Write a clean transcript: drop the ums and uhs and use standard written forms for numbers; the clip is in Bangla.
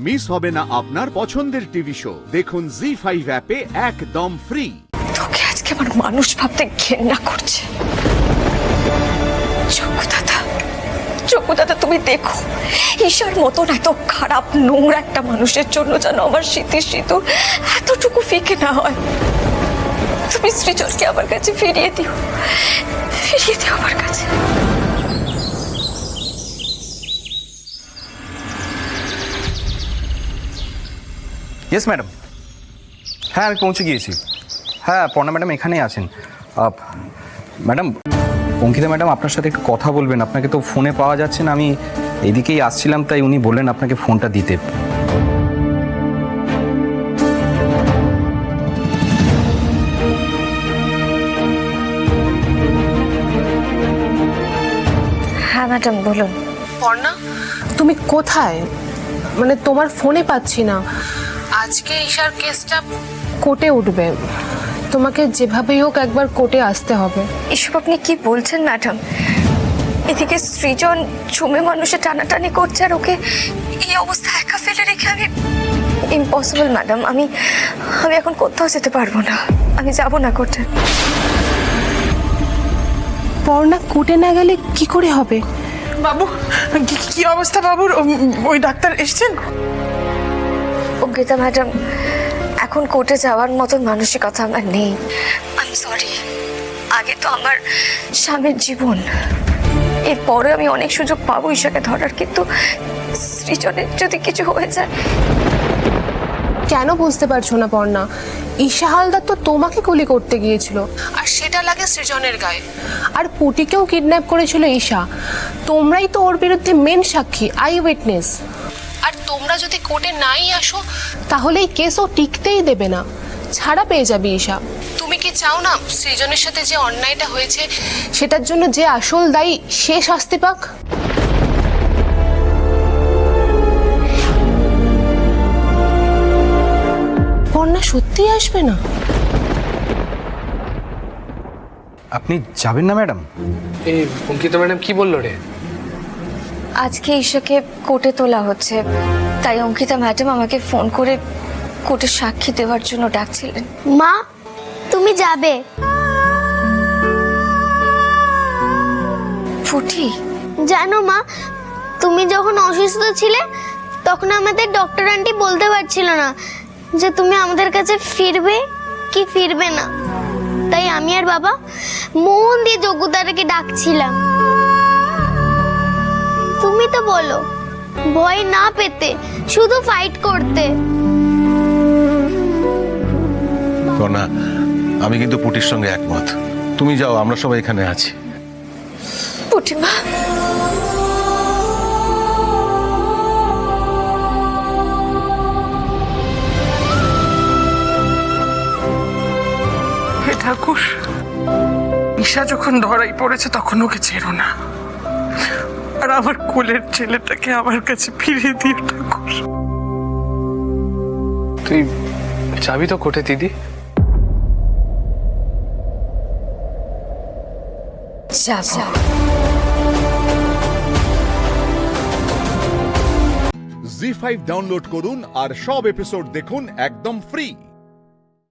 মিস হবে না আপনার পছন্দের টিভি শো। দেখুন জি5 অ্যাপে একদম ফ্রি। তোকে আজকে আমার মানুষ ভাবতে ঘেন্না করছে। চকু দাদা তুমি দেখো, ঈশার মতন এত খারাপ নোংরা একটা মানুষের জন্য যেন আমার স্মৃতির সিঁদুর এতটুকু ফিকে না হয়। তুমি সৃজনকে আমার কাছে ফিরিয়ে দিও আমার কাছে। ইয়েস ম্যাডাম, হ্যাঁ আমি পৌঁছে গিয়েছি। হ্যাঁ পর্ণা ম্যাডাম এখানেই আছেন। ম্যাডাম, অঙ্কিতা ম্যাডাম আপনার সাথে একটু কথা বলবেন। আপনাকে তো ফোনে পাওয়া যাচ্ছে না, আমি এদিকেই আসছিলাম, তাই উনি বললেন আপনাকে ফোনটা দিতে। হ্যাঁ ম্যাডাম বলুন। পর্ণা, তুমি কোথায়? মানে তোমার ফোনে পাচ্ছি না। আজকে ঈশার কেসটা কোর্টে উঠবে, তোমাকে যেভাবেই হোক একবার কোর্টে আসতে হবে। এসব আপনি কি বলছেন ম্যাডাম? এদিকে সৃজন ঝুমে মানুষে টানাটানি করছে, আর ওকে এই অবস্থা একা ফেলে রেখে আমি ইম্পসিবল ম্যাডাম। আমি এখন কোথাও যেতে পারবো না, আমি যাব না কোর্টে। পর্ণা, কোর্টে না গেলে কি করে হবে? বাবু, কি অবস্থা বাবুর? ওই ডাক্তার এসছেন? অঙ্কিতা ম্যাডাম, এখন কোর্টে যাওয়ার মতন মানসিকতা আমার নেই। I am sorry. আগে তো আমার স্বামীর জীবন, এরপরে আমি অনেক সুযোগ পাবো ঈশাকে ধরার, কিন্তু সৃজনের যদি কিছু হয়ে যায়। কেন বুঝতে পারছো না পর্ণা? ঈশা হালদার তো তোমাকে গুলি করতে গিয়েছিল, আর সেটা লাগে সৃজনের গায়ে। আর পুটিকেও কিডন্যাপ করেছিল ঈশা। তোমরাই তো ওর বিরুদ্ধে মেন সাক্ষী, আই উইটনেস। আর তোমরা যদি কোর্টে নাই আসো তাহলে এই কেসও টিকতেই দেবে না, ছাড়া পেয়ে যাবে ঈশা। তুমি কি চাও না সৃজনের সাথে যে অন্যায়টা হয়েছে সেটার জন্য যে আসল দায়ী সে শাস্তি পাক? পর্ণা সত্যি আসবে না? আপনি যাবেন না ম্যাডাম? এই অঙ্কিতা ম্যাডাম কি বললো রে? আজকে ঈশাকে কোর্টে তোলা হচ্ছে, তাই অঙ্কিতা ম্যাডাম আমাকে ফোন করে কোর্টে সাক্ষী দেওয়ার জন্য ডাকছিলেন। মা, তুমি যাবে? ফুটি, জানো মা, তুমি যখন অসুস্থ ছিলে তখন আমাদের ডক্টর আন্টি বলতে পারছিল না যে তুমি আমাদের কাছে ফিরবে কি ফিরবে না। তাই আমি আর বাবা মন দিয়ে যোগ্যতাটাকে ডাকছিলাম। তুমি তো বলো ভয় না পেতে, শুধু ফাইট করতে। না, আমি কিন্তু পুটির সঙ্গে একমত। তুমি যাও, আমরা সবাই এখানে আছি। পুটিমা, হে ঠাকুর, ঈশা যখন ধরাই পড়েছে তখন ওকে ছেড়ো না, আর আমার কোলের ছেলেটাকে আমার কাছে ফিরিয়ে দিও ঠাকুর। তুই যাবি তো কোর্টে দিদি? জি5 ডাউনলোড করুন আর সব এপিসোড দেখুন একদম ফ্রি।